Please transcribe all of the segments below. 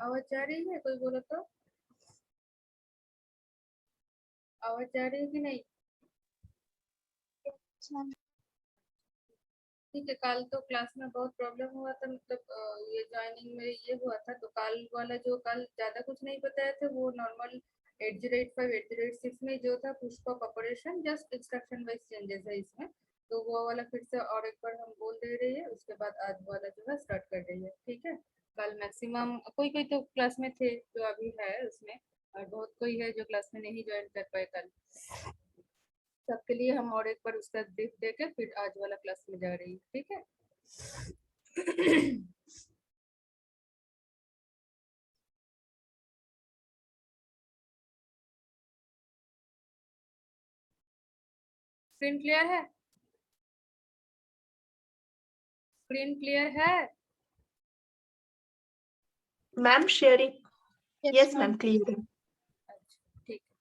आवाज जा रही है? कोई बोलो तो। आवाज जा रही है कि नहीं? ठीक है। कल तो क्लास में बहुत प्रॉब्लम हुआ था, मतलब ये ज्वाइनिंग में ये हुआ था, तो कल वाला जो कल ज्यादा कुछ नहीं बताया था वो नॉर्मल 8085 8086 में जो था push of operation just instruction wise changes है इसमें। तो वो वाला फिर से और एक बार हम बोल दे रही है, उसके बाद आज वाला जो है स्टार्ट कर रही है। ठीक है। कल मैक्सिमम कोई कोई तो क्लास में थे जो अभी है उसमें, और बहुत कोई है जो क्लास में नहीं ज्वाइन कर पाए कल। सबके लिए हम और एक बार उसका ब्रीफ देके फिर आज वाला क्लास में जा रही है। ठीक है। स्क्रीन क्लियर है? स्क्रीन क्लियर है? Ma'am sharing. Yes ma'am. Ma'am clear है। अच्छा ठीक है।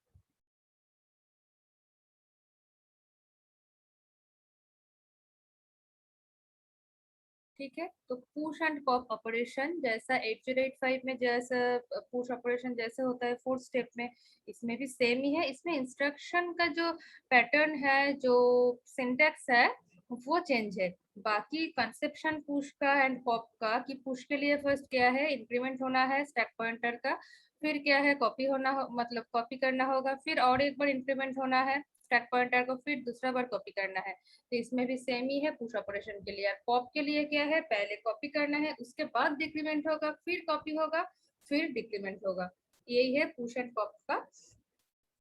ठीक है, तो पुश एंड पॉप ऑपरेशन जैसा 8085 में जैसा पुश ऑपरेशन जैसे होता है 4 स्टेप में, इसमें भी सेम ही है। इसमें इंस्ट्रक्शन का जो पैटर्न है, जो सिंटैक्स है, वो चेंज है। बाकी कंसेप्शन पुश का एंड पॉप का, कि पुश के लिए फर्स्ट क्या है, इंक्रीमेंट होना है स्टैक पॉइंटर का, फिर क्या है, कॉपी होना हो, मतलब कॉपी करना होगा, फिर और एक बार इंक्रीमेंट होना है स्टैक पॉइंटर को, फिर दूसरा बार कॉपी करना है। तो इसमें भी सेम ही है पुश ऑपरेशन के लिए। पॉप के लिए क्या है, पहले कॉपी करना है, उसके बाद डिक्रीमेंट होगा, फिर कॉपी होगा, फिर डिक्रीमेंट होगा। यही है पुश एंड पॉप का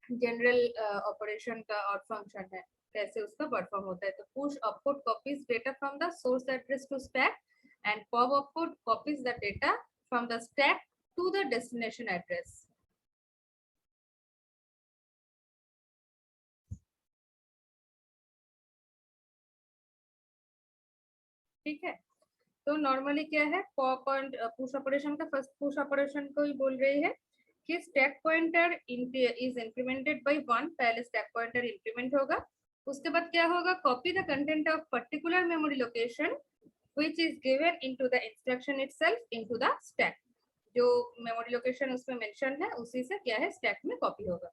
जनरल ऑपरेशन का और फंक्शन है, कैसे उसका परफॉर्म होता है। तो push output copies data from the source address to stack, and pop output copies the data from the stack to the destination address. ठीक है। तो नॉर्मली क्या है, पॉप एंड पुश ऑपरेशन का फर्स्ट पुश ऑपरेशन को ही बोल रही है कि stack pointer is incremented by 1, पहले स्टैक पॉइंटर इंक्रीमेंट होगा। उसके बाद क्या होगा, copy the content of particular memory location which is given into the instruction itself into the stack. जो मेमोरी लोकेशन उसमें मेंशन है उसी से क्या है स्टैक में कॉपी होगा।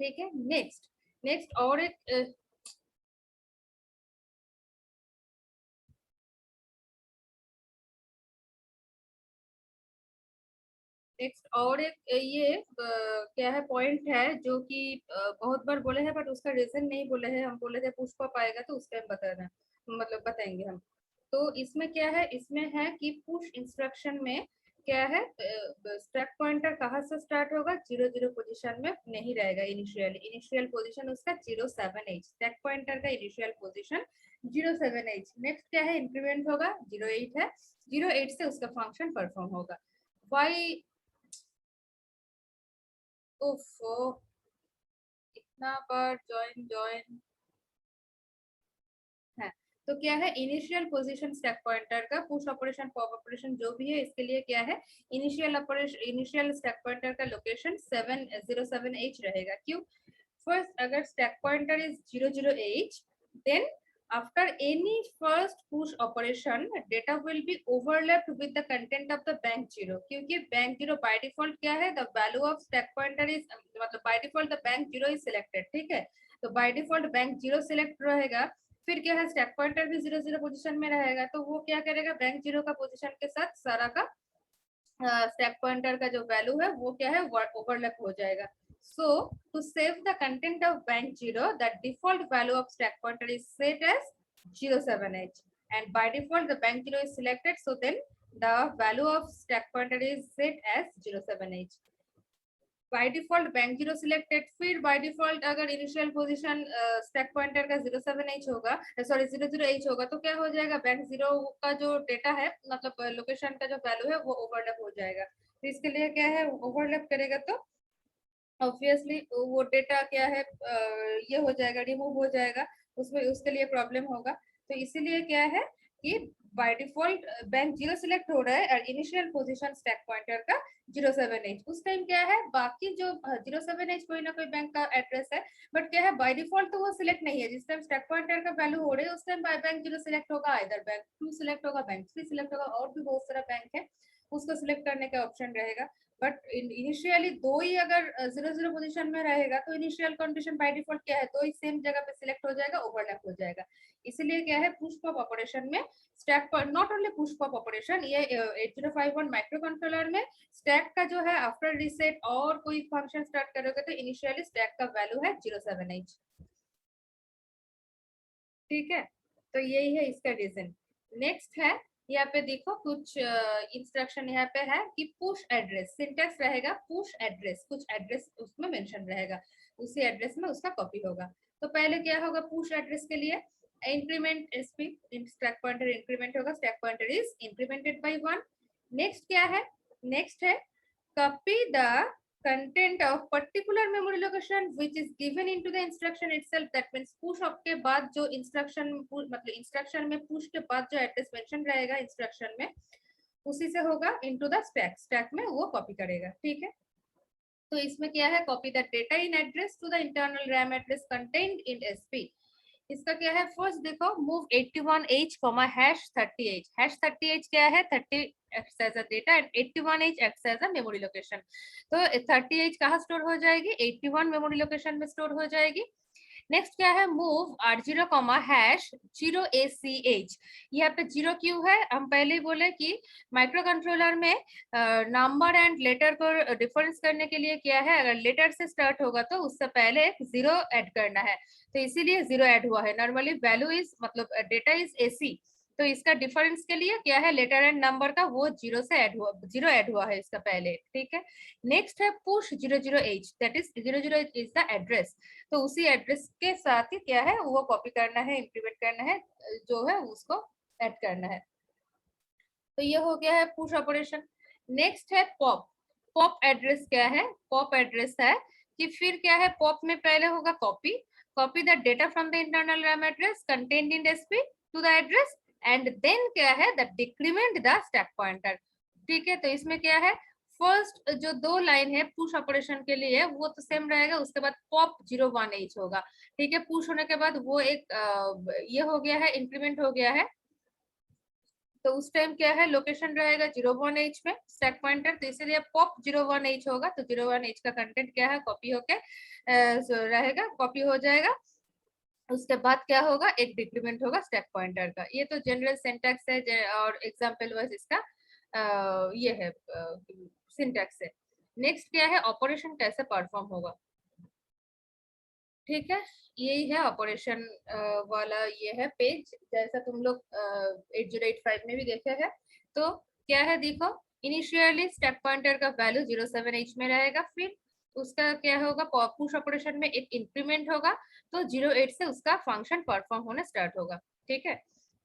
ठीक है। नेक्स्ट नेक्स्ट और एक नेक्स्ट और एक ये क्या है पॉइंट है जो कि बहुत बार बोले हैं, बट उसका रीजन नहीं बोले हैं। हम बोले थे पुश पॉप आएगा तो उस टाइम बताना, मतलब बताएंगे हम। तो इसमें क्या है, इसमें है कि पुश इंस्ट्रक्शन में क्या है, स्टैक पॉइंटर कहाँ से स्टार्ट होगा, 00 पोजीशन में नहीं रहेगा। इनिशियल इनिशियल पोजीशन उसका 07H, स्टैक पॉइंटर का इनिशियल पोजीशन 07H। नेक्स्ट क्या है, इंक्रीमेंट होगा 08 है, 08 से उसका फंक्शन परफॉर्म होगा। वाई उफ, इतना बार ज्वाइन ज्वाइन है। तो क्या है, इनिशियल पोजीशन स्टैक पॉइंटर का पुश ऑपरेशन पॉप ऑपरेशन जो भी है इसके लिए क्या है, इनिशियल स्टैक पॉइंटर का लोकेशन 707H रहेगा। क्यों? फर्स्ट अगर stack pointer is 00H, then after any first push operation data will be overlapped with the content of the bank 0, क्योंकि bank 0 by default क्या है, the value of stack pointer is मतलब by default the bank 0 is selected, ठीक है। तो by default bank 0 select रहेगा, फिर क्या है, स्टैक पॉइंटर भी 00 पोजीशन में रहेगा, तो वो क्या करेगा, बैंक 0 का पोजीशन के साथ सारा का स्टैक पॉइंटर का जो वैल्यू है वो क्या है, ओवरलैप हो जाएगा। So to save the content of bank 0, the default value of stack pointer is set as 07H, and by default the bank 0 is selected, so then the value of stack pointer is set as 07H. By default bank 0 selected, फिर by default अगर initial position stack pointer का 07H होगा, sorry 00H होगा, तो क्या हो जाएगा, bank 0 का जो डेटा है मतलब लोकेशन का जो वैल्यू है वो ओवरलैप हो जाएगा। तो इसके लिए क्या है, ओवरलैप करेगा तो ऑब्वियसली वो डेटा क्या है, ये हो जाएगा, रिमूव हो जाएगा, उसमें उसके लिए प्रॉब्लम होगा। तो इसीलिए क्या है कि बाय डिफॉल्ट बैंक 0 सिलेक्ट हो रहा है और इनिशियल पोजीशन स्टैक पॉइंटर का 07H। उस टाइम क्या है, बाकी जो 07H कोई ना कोई बैंक का एड्रेस है, बट क्या है बाय डिफॉल्ट तो वो सिलेक्ट नहीं है। जिस टाइम स्टैक पॉइंटर का वैल्यू हो रही है उस टाइम बाय बैंक 0 सिलेक्ट होगा, इधर बैंक 2 सिलेक्ट होगा, बैंक 3 सिलेक्ट होगा, और भी बहुत सारा बैंक है उसको सिलेक्ट करने का ऑप्शन रहेगा। बट इनिशियली दो ही अगर 00 पोजीशन में रहेगा तो इनिशियल कंडीशन बाय डिफॉल्ट क्या है, दो ही सेम जगह पे सिलेक्ट हो जाएगा, ओवरलैप हो जाएगा। इसलिए क्या है, पुश पॉप ऑपरेशन में स्टैक पर not only push pop operation, ये 8051 माइक्रो कंट्रोलर में स्टैक का जो है आफ्टर रीसेट और कोई फंक्शन स्टार्ट करोगे तो इनिशियली स्टैक का वैल्यू है 07H, ठीक है। तो यही है इसका रीजन। नेक्स्ट है, यहाँ पे देखो कुछ इंस्ट्रक्शन यहाँ पे है कि पुश एड्रेस, सिंटेक्स रहेगा पुश एड्रेस, कुछ एड्रेस उसमें मेंशन रहेगा, उसी एड्रेस में उसका कॉपी होगा। तो पहले क्या होगा, पुश एड्रेस के लिए increment SP, stack pointer increment होगा, stack pointer is incremented by 1। Next क्या है, नेक्स्ट है copy the content of particular memory location which is given into the instruction itself, that means push up के बाद जो instruction मतलब instruction में push के बाद जो एड्रेस मेंशन रहेगा इंस्ट्रक्शन में उसी से होगा into the stack, stack में वो कॉपी करेगा, ठीक है। तो इसमें क्या है, copy the data in address to the internal RAM address contained in SP. इसका क्या है, फर्स्ट देखो मूव 81H, #30H, #30H क्या है, 30 acts as a data and 81H acts as a memory location। तो 30H कहाँ स्टोर हो जाएगी, 81 मेमोरी लोकेशन में स्टोर हो जाएगी। नेक्स्ट क्या है, मूव R0, #0ACH। यहाँ पे 0 क्यों है, हम पहले ही बोले कि माइक्रो कंट्रोलर में नंबर एंड लेटर को डिफरेंस करने के लिए क्या है, अगर लेटर से स्टार्ट होगा तो उससे पहले एक 0 ऐड करना है, तो इसीलिए 0 ऐड हुआ है। नॉर्मली वैल्यू इज मतलब डेटा इज AC, तो इसका डिफरेंस के लिए क्या है, लेटर एंड नंबर का वो 0 से ऐड हुआ, 0 ऐड हुआ है इसका पहले, ठीक है। नेक्स्ट है push 00H, that is 00H is the address, तो उसी एड्रेस के साथ ही क्या है वो कॉपी करना है, इंप्लीमेंट करना है, जो है उसको ऐड करना है। तो ये हो गया है पुश ऑपरेशन। नेक्स्ट है पॉप। पॉप एड्रेस क्या है, पॉप एड्रेस है कि फिर क्या है, पॉप में पहले होगा copy, copy the data from the internal RAM address contained in SP to the address, and then क्या है, the decrement the stack pointer, ठीक है। तो इसमें क्या है, फर्स्ट जो दो लाइन है पुश ऑपरेशन के लिए वो तो सेम रहेगा, उसके बाद पॉप 01H होगा, ठीक है। पुश होने के बाद वो एक ये हो गया है, इंक्रीमेंट हो गया है, तो उस टाइम क्या है, लोकेशन रहेगा 01H में स्टैक पॉइंटर, तो इसीलिए पॉप 01H होगा, तो 01H का कंटेंट क्या है, कॉपी होके रहेगा, कॉपी हो जाएगा। उसके बाद क्या होगा, एक डिक्रीमेंट होगा स्टैक पॉइंटर का। ये तो जनरल सिंटैक्स है और एग्जांपल वाइज इसका ये है सिंटैक्स है। नेक्स्ट क्या है, ऑपरेशन कैसे परफॉर्म होगा, ठीक है। यही है ऑपरेशन वाला, ये है पेज, जैसा तुम लोग 8085 में भी देखे हैं। तो क्या है देखो, इनिशियली स्टैक पॉइंटर का वैल्यू 07H में रहेगा, फिर उसका क्या होगा, पुश ऑपरेशन में एक इंक्रीमेंट होगा, तो 08 से उसका फंक्शन परफॉर्म होना स्टार्ट होगा, ठीक है।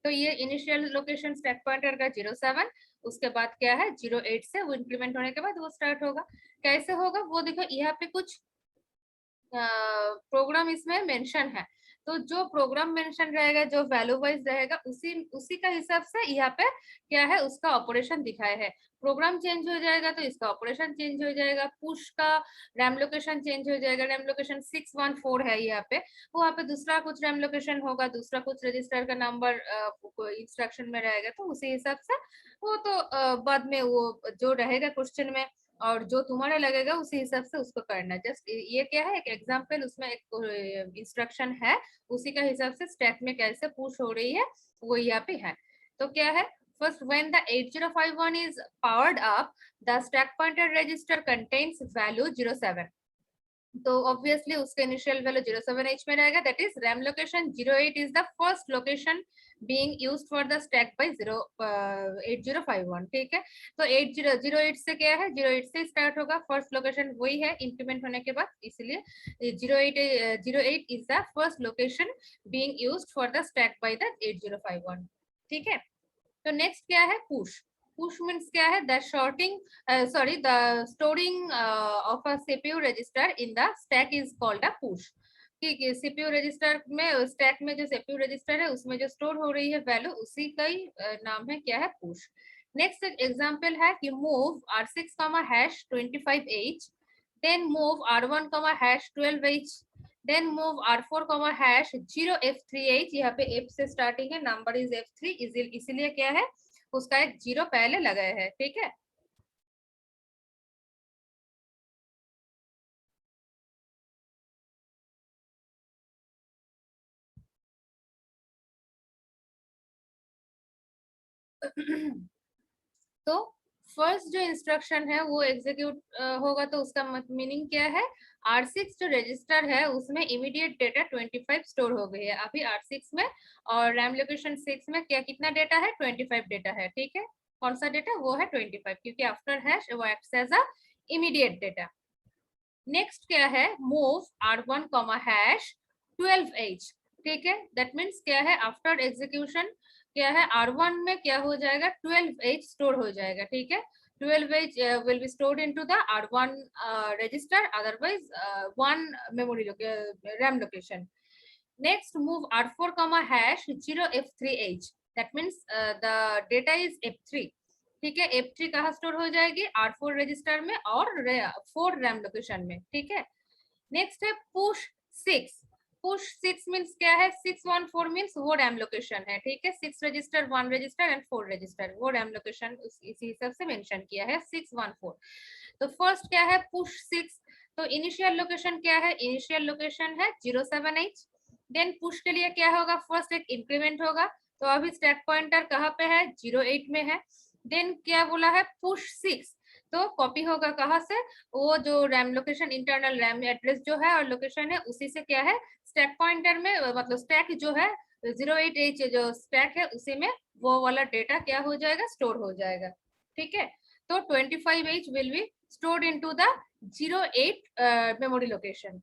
तो ये इनिशियल लोकेशन स्टैक पॉइंटर का 07, उसके बाद क्या है 08 से वो इंक्रीमेंट होने के बाद वो स्टार्ट होगा। कैसे होगा वो देखो, यहाँ पे कुछ प्रोग्राम इसमें मेंशन है, तो जो प्रोग्राम मेंशन रहेगा, जो वैल्यू वाइज रहेगा, उसी उसी का हिसाब से यहाँ पे क्या है उसका ऑपरेशन दिखाया है। प्रोग्राम चेंज हो जाएगा तो इसका ऑपरेशन चेंज हो जाएगा। पुश का रैम लोकेशन चेंज हो जाएगा, रैम लोकेशन 614 है यहाँ पे, वहाँ पे दूसरा कुछ रैम लोकेशन होगा, दूसरा कुछ रजिस्टर का नंबर इंस्ट्रक्शन में रहेगा, तो उसी हिसाब से वो तो बाद में वो जो रहेगा क्वेश्चन में और जो तुम्हारा लगेगा उसी हिसाब से उसको करना। जस्ट ये क्या है, एक एग्जांपल, उसमें एक इंस्ट्रक्शन है, उसी का हिसाब से स्टैक में कैसे पुश हो रही है वो यहाँ पे है। तो क्या है, first when the 8051 is powered up, the stack pointer register contains value 07, तो ऑब्वियसली उसका इनिशियल वैल्यू 07H में रहेगा, that is RAM location 08 is the first location being used for the stack by 8051, ठीक है। तो 8008 से क्या है, 08 से स्टार्ट होगा, फर्स्ट लोकेशन वही है इंक्रीमेंट होने के बाद, इसलिए 08 is the first location being used for the stack by the 8051, ठीक है। तो नेक्स्ट क्या है, पुश। पुश मीन्स क्या है, the shorting sorry, the storing of a CPU register in the stack is called a push। ठीक है, CPU register में, स्टैक में जो सीपीयू रजिस्टर है उसमें जो स्टोर हो रही है वैल्यू, उसी का ही नाम है क्या है, पुश। नेक्स्ट एग्जांपल है कि move R6 hash 25H, then move R1 hash 12H, then move R4 hash 0F3H, यहाँ पे F से स्टार्टिंग है, नंबर इज F3, इसीलिए क्या है उसका एक 0 पहले लगाया है, ठीक है। तो फर्स्ट जो इंस्ट्रक्शन है वो एग्जीक्यूट होगा, तो उसका मीनिंग क्या है, R6 जो रजिस्टर है उसमें इमीडिएट डेटा 25 स्टोर हो गई है अभी R6 में, और रैम लोकेशन 6 में क्या कितना डेटा है, 25 डेटा है, ठीक है। कौन सा डेटा, वो है 25, क्योंकि आफ्टर हैश वो acts as a immediate data. Next क्या है, मूव R1 हैश 12H, ठीक है। दैट मीन्स क्या है, आफ्टर एग्जीक्यूशन क्या है, R1 में क्या हो जाएगा, 12H स्टोर हो जाएगा, ठीक है। 12H will be stored into the R1 register, otherwise one memory RAM location. Next, move R4 hash 0F3H, that means the data is F3, ठीक है। F3 कहाँ स्टोर हो जाएगी, R4 रजिस्टर में और 4 रैम लोकेशन में, ठीक है। नेक्स्ट है पुश 6। पुश 6 मीन्स क्या है, 614 मीन्स वो रैम लोकेशन है, ठीक है। 6 रजिस्टर, 1 रजिस्टर एंड 4 रजिस्टर, वो रैम लोकेशन इसी हिसाब से मेंशन किया है 614। तो फर्स्ट क्या है, पुश 6, तो इनिशियल लोकेशन क्या है, इनिशियल लोकेशन है 07H। देन पुश के लिए क्या होगा, फर्स्ट एक इंक्रीमेंट होगा, तो अभी स्टैक पॉइंटर कहाँ पे है, 08 में है। देन क्या बोला है, पुश 6, तो कॉपी होगा कहाँ से, वो जो RAM location, internal RAM address जो है और लोकेशन है, उसी से क्या है स्टैक पॉइंटर में, मतलब स्टैक जो है 08H जो स्टैक है उसी में वो वाला डेटा क्या हो जाएगा, स्टोर हो जाएगा, ठीक है। तो 25H will be stored into the 08 memory location,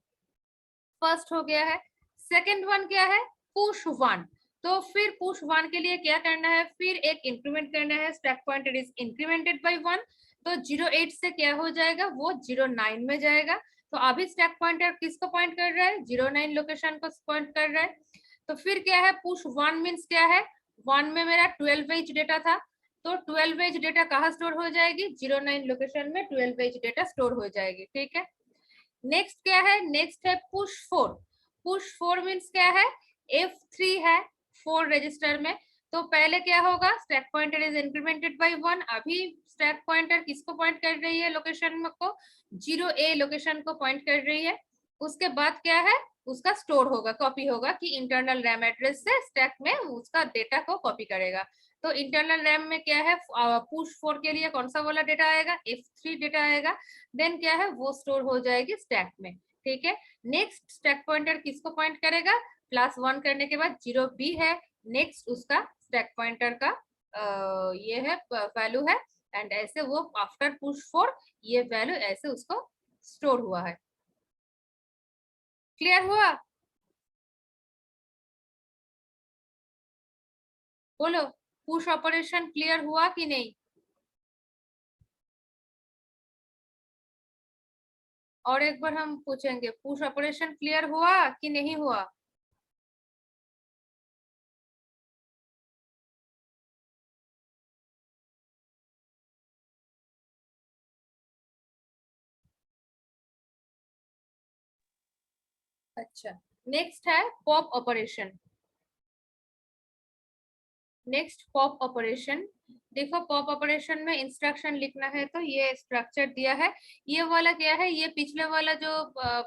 first हो गया है। सेकेंड वन क्या है, पुश 1, तो फिर पुश 1 के लिए क्या करना है, फिर एक इंक्रीमेंट करना है, stack pointer is incremented by 1, तो 08 से क्या हो जाएगा, वो 09 में जाएगा। तो अभी स्टैक पॉइंटर किसको पॉइंट कर रहा है, 09 लोकेशन को पॉइंट कर रहा है। तो फिर क्या है, पुश 1 मीन्स क्या है, 1 में मेरा 12H डेटा था, तो 12H डेटा कहाँ स्टोर हो जाएगी, 09 लोकेशन में 12H डेटा स्टोर हो जाएगी, ठीक है। नेक्स्ट क्या है, नेक्स्ट है पुश 4। पुश 4 मीन्स क्या है, F3 है 4 रजिस्टर में, तो पहले क्या होगा, stack pointer is incremented by 1, अभी स्टैक पॉइंटर किसको पॉइंट कर रही है, लोकेशन को 0A लोकेशन को पॉइंट कर रही है। उसके बाद क्या है, उसका स्टोर होगा, कॉपी होगा कि इंटरनल रैम एड्रेस से स्टैक में उसका डेटा को कॉपी करेगा। तो इंटरनल रैम में क्या है, पुश 4 के लिए कौन सा वाला डेटा आएगा, F3 डेटा आएगा। देन क्या है, वो स्टोर हो जाएगी स्टैक में, ठीक है। नेक्स्ट स्टैक पॉइंटर किसको पॉइंट करेगा, +1 करने के बाद 0B है, नेक्स्ट उसका स्टैक पॉइंटर का ये है वैल्यू है, एंड ऐसे वो आफ्टर पुश 4 ये वैल्यू ऐसे उसको स्टोर हुआ है। क्लियर हुआ। बोलो, पुश ऑपरेशन क्लियर हुआ कि नहीं? और एक बार हम पूछेंगे, पुश ऑपरेशन क्लियर हुआ कि नहीं हुआ? अच्छा, नेक्स्ट है pop operation. Next pop operation. देखो, पॉप ऑपरेशन में इंस्ट्रक्शन लिखना है तो ये स्ट्रक्चर दिया है। ये वाला क्या है, ये पिछले वाला जो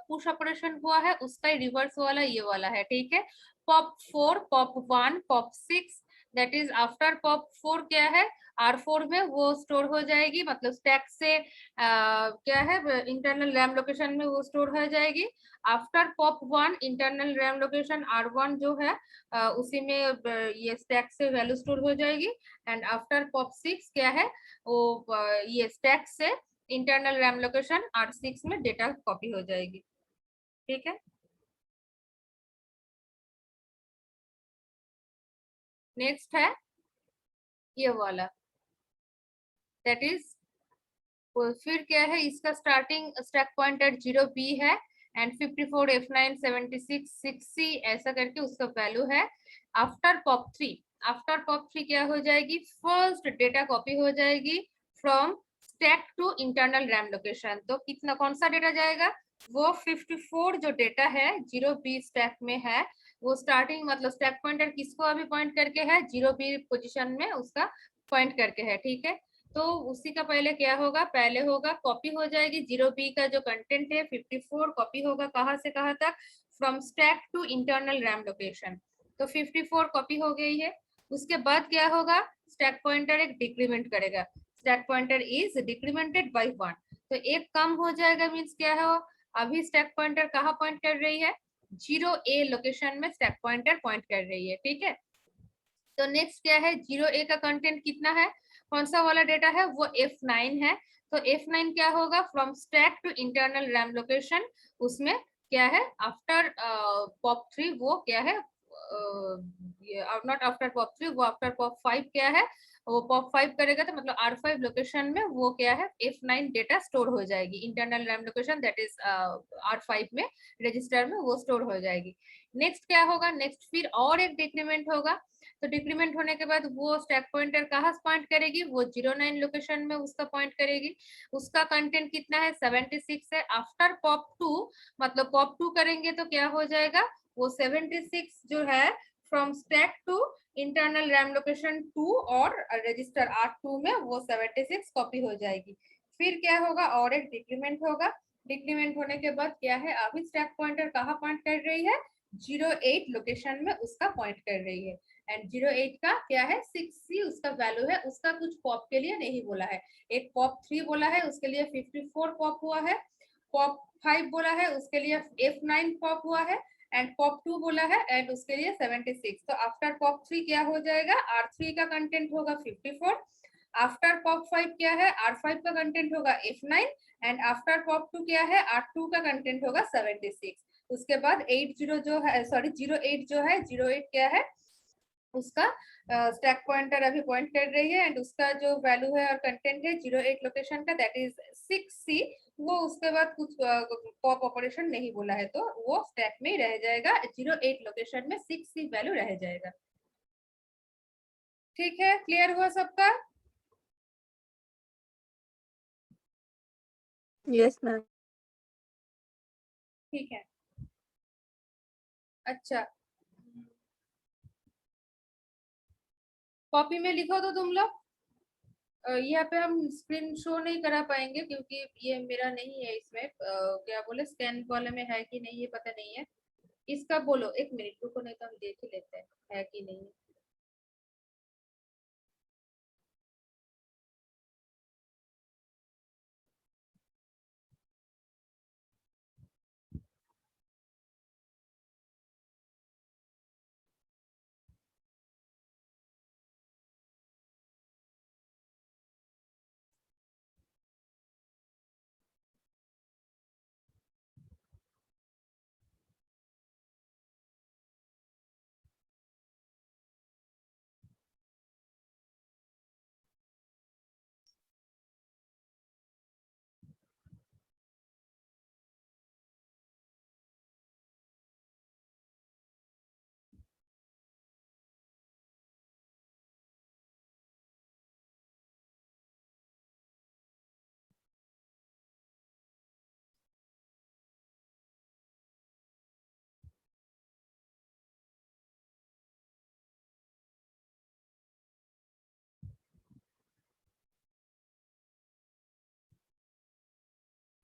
पुश ऑपरेशन हुआ है उसका ही रिवर्स वाला ये वाला है, ठीक है। Pop 4, pop 1, pop 6, that is after pop 4 क्या है, R4 में वो स्टोर हो जाएगी, मतलब स्टैक से क्या है, इंटरनल रैम लोकेशन में वो स्टोर हो जाएगी। After pop 1 internal RAM location R1 जो है उसी में ये स्टैक से वैल्यू स्टोर हो जाएगी। एंड आफ्टर पॉप 6 क्या है, वो ये स्टैक से इंटरनल रैम लोकेशन R6 में डेटा कॉपी हो जाएगी, ठीक है। नेक्स्ट है ये वाला, दैट इज, फिर क्या है, इसका स्टार्टिंग स्टैक पॉइंटर 0B है एंड 54 F9 76 6C ऐसा करके उसका वैल्यू है। आफ्टर पॉप 3, आफ्टर पॉप 3 क्या हो जाएगी, फर्स्ट डेटा कॉपी हो जाएगी from stack to internal RAM location. तो कितना, कौन सा डेटा जाएगा, वो 54 जो डेटा है 0B स्टैक में है, वो स्टार्टिंग मतलब स्टैक पॉइंटर किसको अभी पॉइंट करके है, 0B पोजीशन में उसका पॉइंट करके है, ठीक है। तो उसी का पहले क्या होगा, पहले होगा कॉपी हो जाएगी 0B का जो कंटेंट है 54, कॉपी होगा कहाँ से कहाँ तक, from stack to internal RAM location. तो 54 कॉपी हो गई है। उसके बाद क्या होगा, स्टैक पॉइंटर एक डिक्रीमेंट करेगा, stack pointer is decremented by 1। तो एक कम हो जाएगा, मीन्स क्या है, अभी स्टैक पॉइंटर कहाँ पॉइंट कर रही है, 0A लोकेशन में स्टैक पॉइंटर पॉइंट कर रही है, ठीक है। तो नेक्स्ट क्या है, 0A का कंटेंट कितना है, कौन सा वाला डेटा है, वो F9 है। तो F9 क्या होगा, from stack to internal RAM location, उसमें क्या है, आफ्टर पॉप 3 वो क्या है, नॉट आफ्टर पॉप 3, वो आफ्टर पॉप 5 क्या है, वो पॉप 5 करेगा तो मतलब R5 लोकेशन में वो क्या है, F9 डेटा स्टोर हो जाएगी, internal RAM location that is R5 में रजिस्टर में वो स्टोर हो जाएगी। नेक्स्ट क्या होगा, नेक्स्ट फिर और एक डिक्रीमेंट होगा। तो डिक्रीमेंट होने के बाद वो स्टैक पॉइंटर कहाँ पॉइंट करेगी, वो 09 लोकेशन में उसका पॉइंट करेगी। उसका कंटेंट कितना है, 76 है। आफ्टर पॉप 2, मतलब पॉप 2 करेंगे तो क्या हो जाएगा, वो 76 जो है from stack to internal RAM location 2 और रजिस्टर R2 में वो 76 कॉपी हो जाएगी। फिर क्या होगा, और एक डिक्रीमेंट होगा। डिक्रीमेंट होने के बाद क्या है, अभी स्टैक पॉइंटर कहाँ पॉइंट कर रही है, 08 लोकेशन में उसका पॉइंट कर रही है। एंड 08 का क्या है, 6C उसका वैल्यू है, उसका कुछ पॉप के लिए नहीं बोला है। एक पॉप 3 बोला है, उसके लिए 54 पॉप हुआ है। पॉप 5 बोला है, उसके लिए F9 पॉप हुआ है। एंड पॉप 2 बोला है एंड उसके लिए 76। तो आफ्टर पॉप 3 क्या हो जाएगा, R3 का कंटेंट होगा 54। आफ्टर पॉप 5 क्या है, R5 का कंटेंट होगा F9। एंड आफ्टर पॉप 2 क्या है, R2 का कंटेंट होगा 76। उसके बाद 80 जो है, सॉरी 08 जो है, 08 क्या है, उसका स्टैक पॉइंटर अभी पॉइंट कर रही है एंड उसका जो वैल्यू है और कंटेंट है 08 लोकेशन का दैट इज 6C। वो उसके बाद कुछ पॉप ऑपरेशन नहीं बोला है तो वो स्टैक में रह जाएगा, 08 लोकेशन में 6C वैल्यू रह जाएगा। ठीक है, क्लियर हुआ सबका? Yes, ma'am. ठीक है। अच्छा, कॉपी में लिखो तो तुम लोग। यहाँ पे हम स्क्रीन शो नहीं करा पाएंगे क्योंकि ये मेरा नहीं है, इसमें क्या बोले स्कैन वाले में है कि नहीं ये पता नहीं है। इसका बोलो, एक मिनट रुको, नहीं तो हम देख ही लेते हैं है कि नहीं।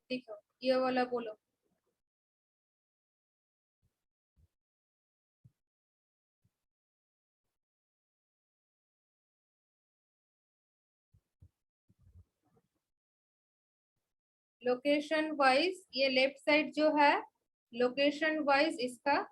देखो ये वाला बोलो। लोकेशन वाइज ये लेफ्ट साइड जो है, लोकेशन वाइज इसका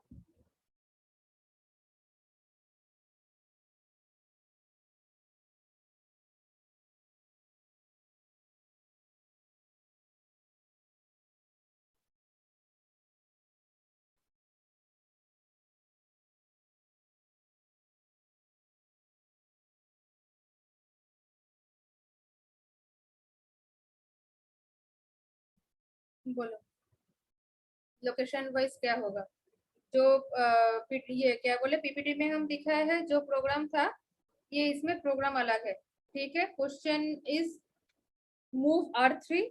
बोलो लोकेशन वाइज क्या होगा। जो ये क्या बोले पीपीटी में हम दिखाया है जो प्रोग्राम था, ये इसमें प्रोग्राम अलग है। ठीक है, क्वेश्चन इज मूव R3,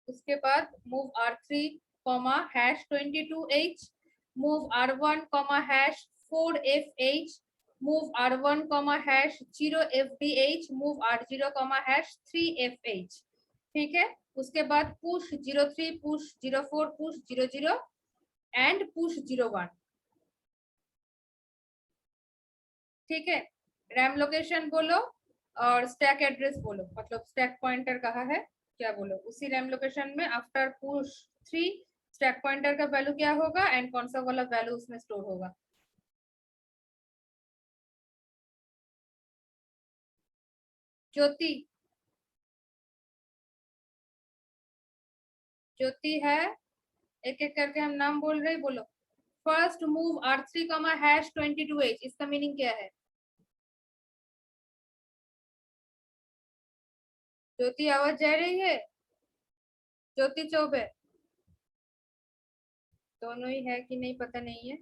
उसके बाद move R3 comma hash 22H, move R1 comma hash 4FH, move R1 comma hash 0FDH, move R0 comma hash 3FH। ठीक है, उसके बाद push 03, push 04, push 00 and push 01। ठीक है, रैम लोकेशन बोलो और स्टैक एड्रेस बोलो, मतलब स्टैक पॉइंटर कहाँ है क्या बोलो। उसी रैम लोकेशन में आफ्टर पुश 3 स्टैक पॉइंटर का वैल्यू क्या होगा एंड कौन सा वाला वैल्यू उसमें स्टोर होगा। ज्योति, ज्योति है, एक एक करके हम नाम बोल रहे, बोलो। फर्स्ट मूव R3 कमा हैश 22H, इसका मीनिंग क्या है। ज्योति आवाज जा रही है, ज्योति चौबे, दोनों ही है कि नहीं पता नहीं है।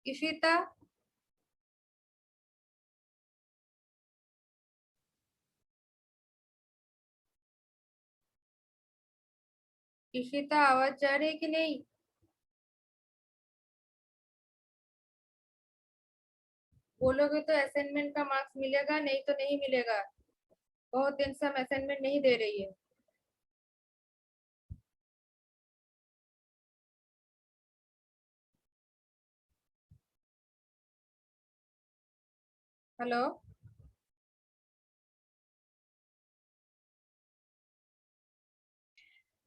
इशिता, इशिता आवाज जा रही है कि नहीं। बोलोगे तो असाइनमेंट का मार्क्स मिलेगा, नहीं तो नहीं मिलेगा। बहुत दिन से हम असाइनमेंट नहीं दे रही है। हेलो,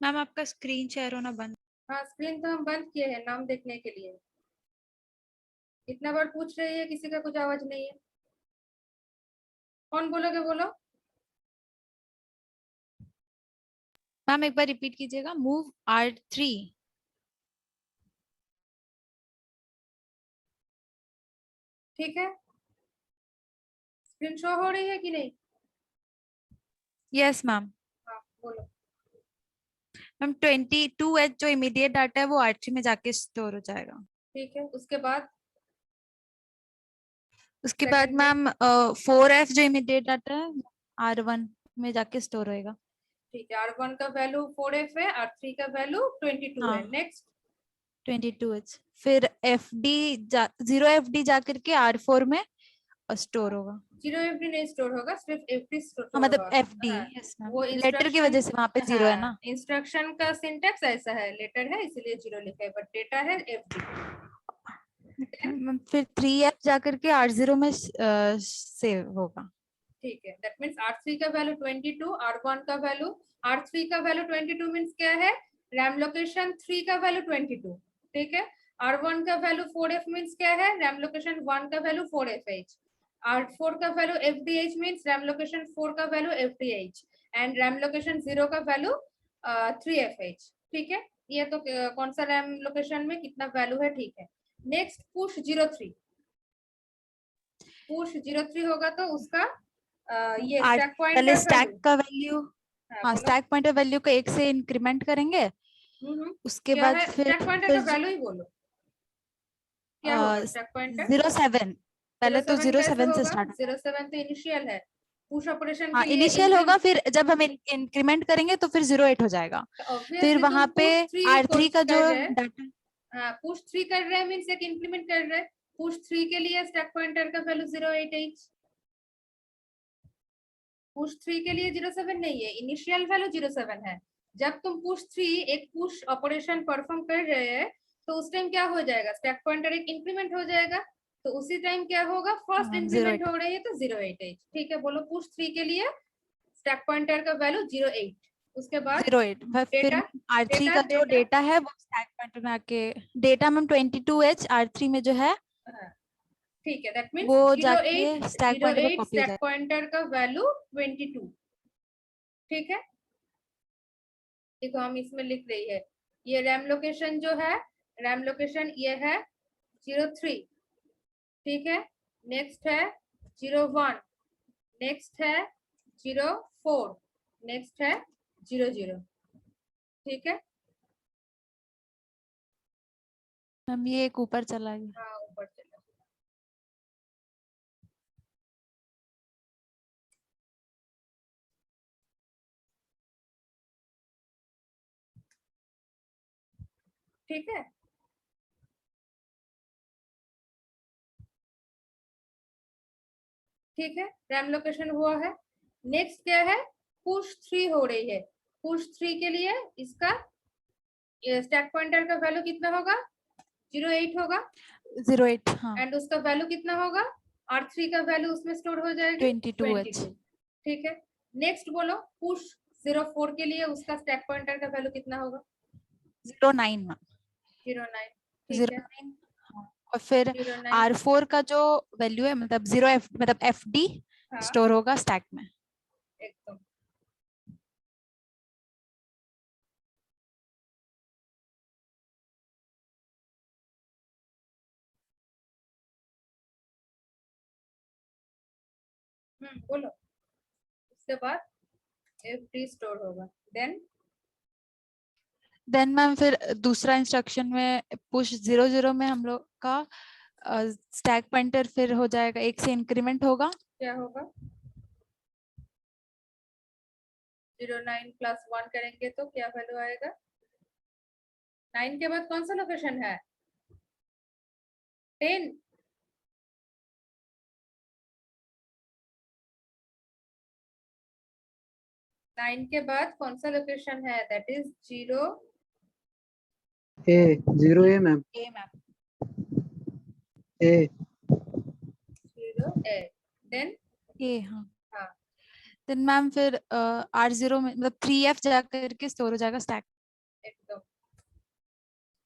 मैम आपका स्क्रीन शेयर होना बंद। हाँ स्क्रीन तो हम बंद किए हैं नाम देखने के लिए। इतना बार पूछ रही है, किसी का कुछ आवाज नहीं है। कौन बोलोगे बोलो। मैम एक बार रिपीट कीजिएगा, मूव R3। ठीक है, स्क्रीन शो हो रही है कि नहीं। Yes ma'am. हाँ बोलो। मैम 22H जो इमीडिएट डाटा है वो R3 में जाके स्टोर हो जाएगा। ठीक है, उसके बाद उसके बाद सेकंड में। मैम 4F जो इमीडिएट डाटा है R1 में जाके स्टोर होएगा। ठीक है, R1 का वैल्यू 4F है, R3 का वैल्यू 22 है। हाँ नेक्स्ट 22H, फिर FD 0FD जाकर के R4 में स्टोर होगा। 0FD नहीं स्टोर होगा, सिर्फ FD स्टोर हाँ मतलब होगा। FD। हाँ, यस मैम, वो लेटर की इंस्ट्रक्शन। वजह से वहां पे 0 है हाँ, ना। इंस्ट्रक्शन का सिंटेक्स ऐसा है, लेटर है इसलिए 0 लिखा है, बट डेटा है FD। मैम फिर 3F जाकर के R0 में सेव होगा। ठीक है, दैट मींस R3 का वैल्यू 22, R1 का वैल्यू, R3 का वैल्यू 22 मींस क्या है, रैम लोकेशन 3 का वैल्यू 22। ठीक है, R1 का वैल्यू 4F मींस क्या है, रैम लोकेशन 1 का वैल्यू 4FH, R4 का value FDH means RAM location 4 का value FDH and RAM location 0 का वैल्यू 3FH। ठीक है, ये तो कौन सा रैम लोकेशन में कितना वैल्यू है। ठीक है, नेक्स्ट पुश 03, पुश 03 होगा तो उसका ये आज स्टैक पहले पॉइंटर स्टैक वैल्यू। का वैल्यू, हाँ हाँ बोलो। स्टैक पॉइंटर वैल्यू को 1 से इंक्रीमेंट करेंगे। उसके क्या बाद है फिर स्टैक पॉइंटर का वैल्यू ही बोलो, क्या होगा स्टैक पॉइंटर। 07, पहले तो 07 कैसे 07 से होगा, स्टार्ट होगा। 07 तो इनिशियल है, पुश ऑपरेशन हाँ के लिए इनिशियल होगा, फिर जब हम इंक्रीमेंट करेंगे तो फिर 08 हो जाएगा। फिर ऑब्वियसली तुम वहां पे पुश 3 R3 का जो कर रहे, डाटा, पुश 3 कर रहे हैं मीन्स एक इंक्रीमेंट कर रहे हैं। पुश 3 के लिए स्टैक पॉइंटर का वैल्यू 088, पुश 3 के लिए 07 नहीं है, इनिशियल वैल्यू 07 है। जब तुम पुश 3 एक पुश ऑपरेशन परफॉर्म कर रहे हैं तो उस टाइम क्या हो जाएगा, स्टैक पॉइंटर एक इंक्रीमेंट हो जाएगा, तो उसी टाइम क्या होगा, फर्स्ट इंक्रीमेंट हो रही है तो 088। ठीक है, बोलो पुश 3 के लिए स्टैक पॉइंटर का वैल्यू 08, उसके बाद 08। फिर डेटा R3 का जो डेटा है वो स्टैक पॉइंटर में आके डेटा में 22H R3 में जो है ठीक है, दैट मींस वो 08 जाके स्टैक पॉइंटर पे 08 कॉपी हो स्टैक जाएगा। पॉइंटर का वैल्यू 22। ठीक है, देखो हम इसमें लिख रही है, ये रैम लोकेशन जो है, रैम लोकेशन ये है 03। ठीक है, नेक्स्ट है 01, नेक्स्ट है 04, नेक्स्ट है 00। ठीक है, हम ये एक ऊपर चला गया। हाँ ऊपर चलो। ठीक है, ठीक है, रैम लोकेशन हुआ है। नेक्स्ट क्या है, पुश 3 हो रही है। पुश 3 के लिए इसका स्टैक पॉइंटर का वैल्यू कितना होगा, 08 होगा, 08 हाँ एंड उसका वैल्यू कितना होगा, R3 का वैल्यू उसमें स्टोर हो जाएगी 22H 22। ठीक है, नेक्स्ट बोलो पुश 04 के लिए उसका स्टैक पॉइंटर का वैल्यू कितना होगा, 09 09। ठीक है, 09 हाँ। और फिर 09, R4 का जो वैल्यू है मतलब 0F मतलब FD हाँ स्टोर होगा स्टैक में। एकदम। बोलो, उसके बाद FD स्टोर होगा, देन मैम फिर दूसरा इंस्ट्रक्शन में पुश 00 में हम लोग का स्टैक पॉइंटर फिर हो जाएगा, एक से इंक्रीमेंट होगा। क्या होगा, 09 प्लस 1 करेंगे तो क्या वैल्यू आएगा, 9 के बाद कौन सा लोकेशन है, 10। नाइन के बाद कौन सा लोकेशन है, that is 0 A 0A ma'am A ma'am A 0 A, then A हाँ। हाँ देन मैम फिर R0 में मतलब 3F जा करके स्टोर हो जाएगा स्टैक। एकदम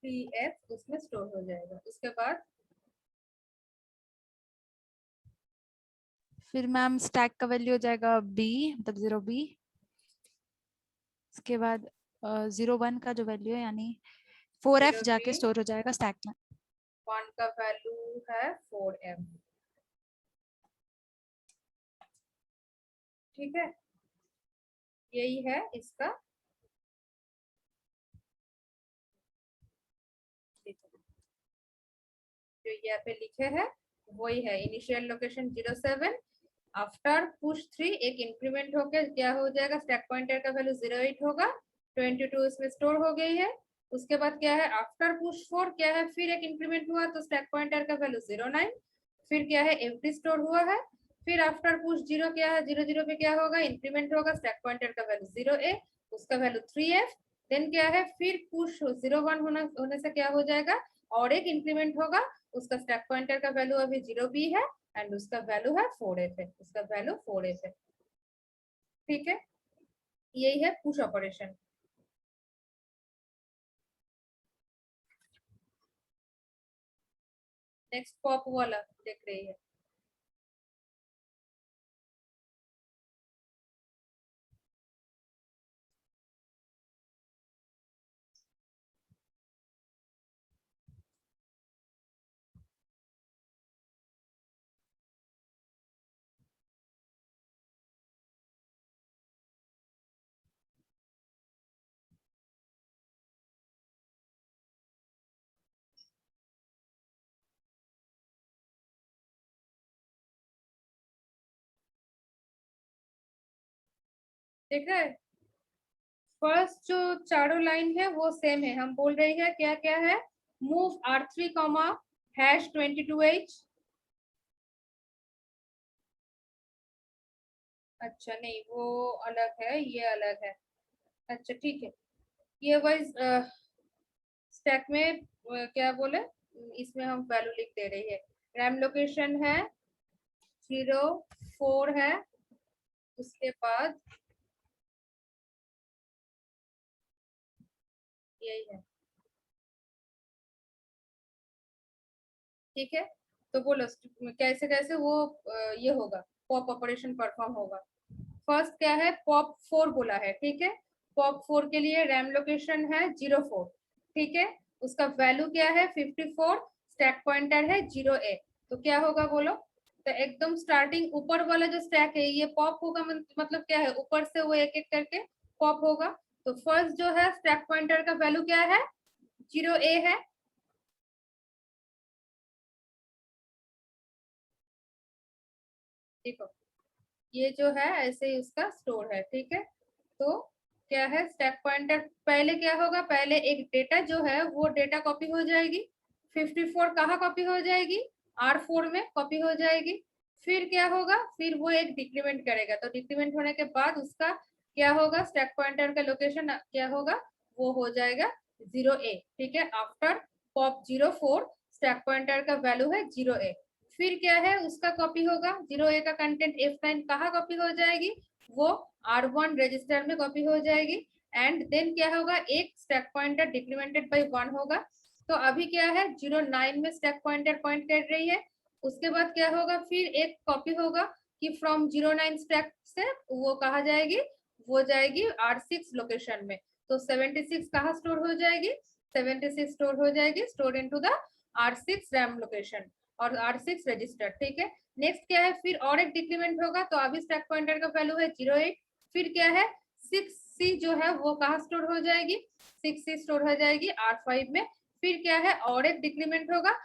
3F उसमें स्टोर हो जाएगा। उसके बाद फिर मैम स्टैक का वैल्यू हो जाएगा B मतलब 0B। उसके बाद 01 का जो वैल्यू है यानी 4F 0B जाके स्टोर हो जाएगा स्टैक में। 1 का वैल्यू है 4F। ठीक है, यही है इसका, जो यहाँ पे लिखे हैं वही है, इनिशियल लोकेशन 07, आफ्टर पुश 3 एक इंक्रीमेंट होकर क्या हो जाएगा, स्टैक पॉइंटर का वैल्यू 08 होगा, 22 इसमें स्टोर हो गई है। उसके बाद क्या है, आफ्टर पुश 4 क्या है, फिर एक इंक्रीमेंट हुआ तो स्टैक पॉइंटर का वैल्यू 09, फिर क्या है एम्प्टी स्टोर हुआ है। फिर आफ्टर पुश 0 क्या है, 00 पे क्या होगा, इंक्रीमेंट होगा, स्टैक पॉइंटर का वैल्यू 0A, उसका वैल्यू 3F। देन क्या है, फिर पुश 01 होने से क्या हो जाएगा, और एक इंक्रीमेंट होगा, उसका स्टैक पॉइंटर का वैल्यू अभी 0B है, एंड उसका वैल्यू है 4F है, उसका वैल्यू 4F है। ठीक है, यही है पुश ऑपरेशन। नेक्स्ट पॉप वाला देख रही है, देख रहे हैं। फर्स्ट जो चारों लाइन है वो सेम है, हम बोल रही है क्या क्या है, move R3 comma hash 22H। अच्छा नहीं, वो अलग है, ये अलग है। अच्छा ठीक है, ये वाइज स्टैक में क्या बोले, इसमें हम वैल्यू लिख दे रही है। रैम लोकेशन है 04 है, उसके बाद यही है। ठीक है, तो बोलो कैसे कैसे वो ये होगा, पॉप ऑपरेशन परफॉर्म होगा। फर्स्ट क्या है, पॉप 4 बोला है, ठीक है। पॉप 4 के लिए रैम लोकेशन है 04, ठीक है। उसका वैल्यू क्या है 54, स्टैक पॉइंटर है 0A। तो क्या होगा बोलो, तो एकदम स्टार्टिंग ऊपर वाला जो स्टैक है ये पॉप होगा, मतलब क्या है, ऊपर से वो एक एक करके पॉप होगा। तो फर्स्ट जो है स्टैक पॉइंटर का वैल्यू क्या है, 0A है। देखो ये जो है ऐसे ही उसका स्टोर है, ठीक है। तो क्या है, स्टैक पॉइंटर पहले क्या होगा, पहले एक डेटा जो है वो डेटा कॉपी हो जाएगी। 54 कहाँ कॉपी हो जाएगी, R4 में कॉपी हो जाएगी। फिर क्या होगा, फिर वो एक डिक्रीमेंट करेगा, तो डिक्रीमेंट होने के बाद उसका क्या होगा, स्टैक पॉइंटर का लोकेशन क्या होगा, वो हो जाएगा 0A, ठीक है। आफ्टर पॉप 04 स्टैक पॉइंटर का वैल्यू है 0A। फिर क्या है, उसका कॉपी होगा 0A का कंटेंट F9 कहाँ कॉपी हो जाएगी, वो R1 रजिस्टर में कॉपी हो जाएगी। एंड देन क्या होगा, एक स्टैक पॉइंटर डिक्रीमेंटेड बाय 1 होगा। तो अभी क्या है 09 में स्टैक पॉइंटर पॉइंट कर रही है। उसके बाद क्या होगा, फिर एक कॉपी होगा कि फ्रॉम 09 स्टैक से वो कहा जाएगी, वो जाएगी R6 लोकेशन में। तो 76 कहाँ स्टोर हो जाएगी, 76 स्टोर हो जाएगी, store into the R6 RAM location और R6 रजिस्टर, ठीक है। नेक्स्ट क्या है, फिर और एक डिक्रीमेंट होगा, तो अभी स्टैक पॉइंटर का वैल्यू है 08। फिर क्या है, 6C जो है वो कहाँ स्टोर हो जाएगी, 6C स्टोर हो जाएगी R5 में। फिर क्या है, और एक डिक्रीमेंट होगा,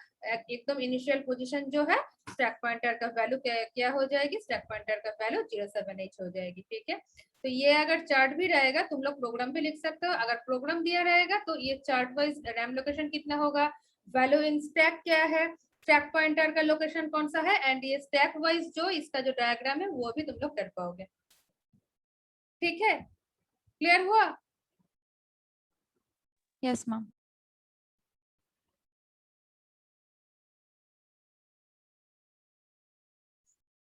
एकदम इनिशियल पोजीशन जो है स्टैक पॉइंटर का वैल्यू क्या हो जाएगी, स्टैक पॉइंटर का वैल्यू 07H हो जाएगी, ठीक है। तो ये अगर चार्ट भी रहेगा, तुम लोग प्रोग्राम भी लिख सकते हो। अगर प्रोग्राम दिया रहेगा तो ये चार्ट वाइज रैम लोकेशन कितना होगा, वैल्यू इन स्टैक क्या है, स्टैक पॉइंटर का लोकेशन कौन सा है, एंड ये स्टैक वाइज जो इसका जो डायग्राम है वो भी तुम लोग कर पाओगे, ठीक है। क्लियर हुआ? Yes ma'am.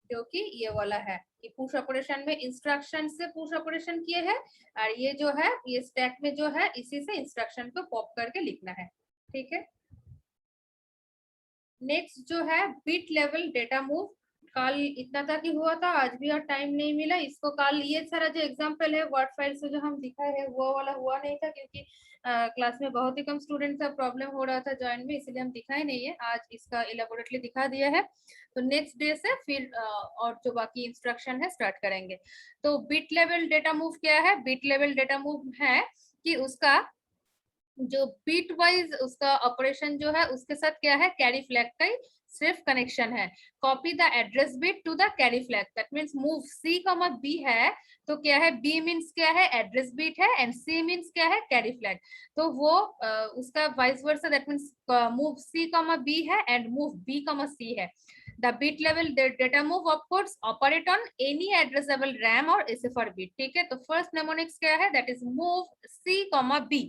जो कि ये वाला है कि पुश ऑपरेशन में इंस्ट्रक्शन से पुश ऑपरेशन किए हैं, और ये जो है ये स्टैक में जो है इसी से इंस्ट्रक्शन को पॉप करके लिखना है, ठीक है। नेक्स्ट जो है बिट लेवल डेटा मूव, कल इतना तक ही हुआ था, आज भी और टाइम नहीं मिला इसको। कल ये सारा जो एग्जांपल है वर्ड फाइल से जो हम दिखाए है वो वाला हुआ नहीं था, क्योंकि क्लास में बहुत ही कम स्टूडेंट था, प्रॉब्लम हो रहा था ज्वाइन में, इसलिए हम दिखाए नहीं है। आज इसका इलेबोरेटली दिखा दिया है। तो नेक्स्ट डे से फिर और जो बाकी इंस्ट्रक्शन है स्टार्ट करेंगे। तो बिट लेवल डेटा मूव क्या है, बिट लेवल डेटा मूव है कि उसका जो बीट वाइज उसका ऑपरेशन जो है उसके साथ क्या है, कैरी फ्लैग का ही सिर्फ कनेक्शन है। Copy the address bit to the carry flag, that means move C, B है, तो क्या है, B मींस क्या है, एड्रेस बिट है, एंड C मींस क्या है, कैरी फ्लैग। तो वो उसका vice versa, that means move C, B है, एंड मूव B, C है। The bit level data move of course operate on any addressable RAM or SFR bit, ठीक है। तो फर्स्ट mnemonics क्या है, that is move C, B।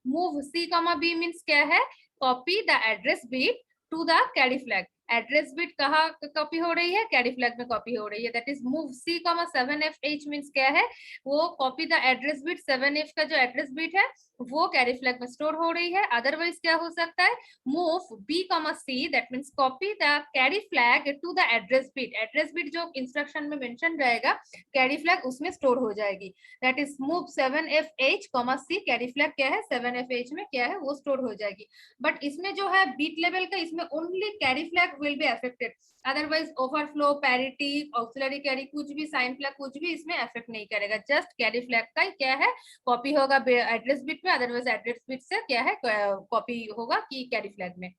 Move C, B means क्या है, copy the address bit to the carry flag. Address bit कहाँ copy हो रही है, कैरी फ्लैग में कॉपी हो रही है, that is move C, 7FH means क्या है, वो copy the address bit 7F का जो एड्रेस बिट है वो कैरी फ्लैग में स्टोर हो रही है। अदरवाइज क्या हो सकता है, move B, C, that means copy the carry flag to the address bit. Address bit जो इंस्ट्रक्शन में मेंशन रहेगा कैरी फ्लैग उसमें स्टोर हो जाएगी, that is move 7FH, C, carry flag क्या है 7FH में क्या है वो स्टोर हो जाएगी। बट इसमें जो है बीट लेवल का, इसमें only carry flag will be affected, otherwise overflow, parity, auxiliary carry, कुछ भी साइन फ्लैग कुछ भी इसमें अफेक्ट नहीं करेगा। जस्ट कैरी फ्लैग का क्या है कॉपी होगा एड्रेस बिट में, अदरवाइज एड्रेस बिट से क्या है कॉपी होगा कि कैरी फ्लैग में,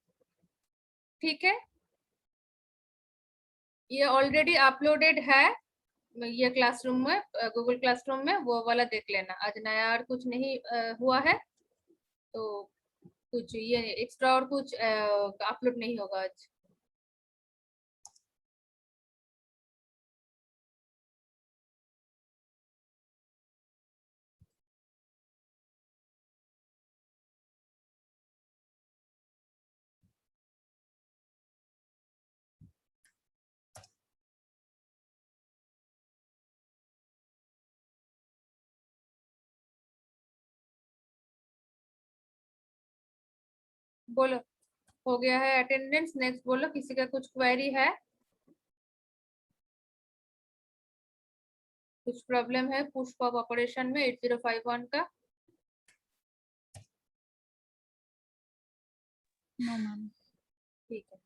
ठीक है। ये ऑलरेडी अपलोडेड है ये क्लासरूम में, गूगल क्लासरूम में, वो वाला देख लेना। आज नया और कुछ नहीं हुआ है, तो कुछ ये एक्स्ट्रा और कुछ अपलोड नहीं होगा आज। बोलो हो गया है अटेंडेंस। नेक्स्ट बोलो किसी का कुछ क्वेरी है, कुछ प्रॉब्लम है पुश पॉप ऑपरेशन में 8051 का? No ma'am. ठीक है।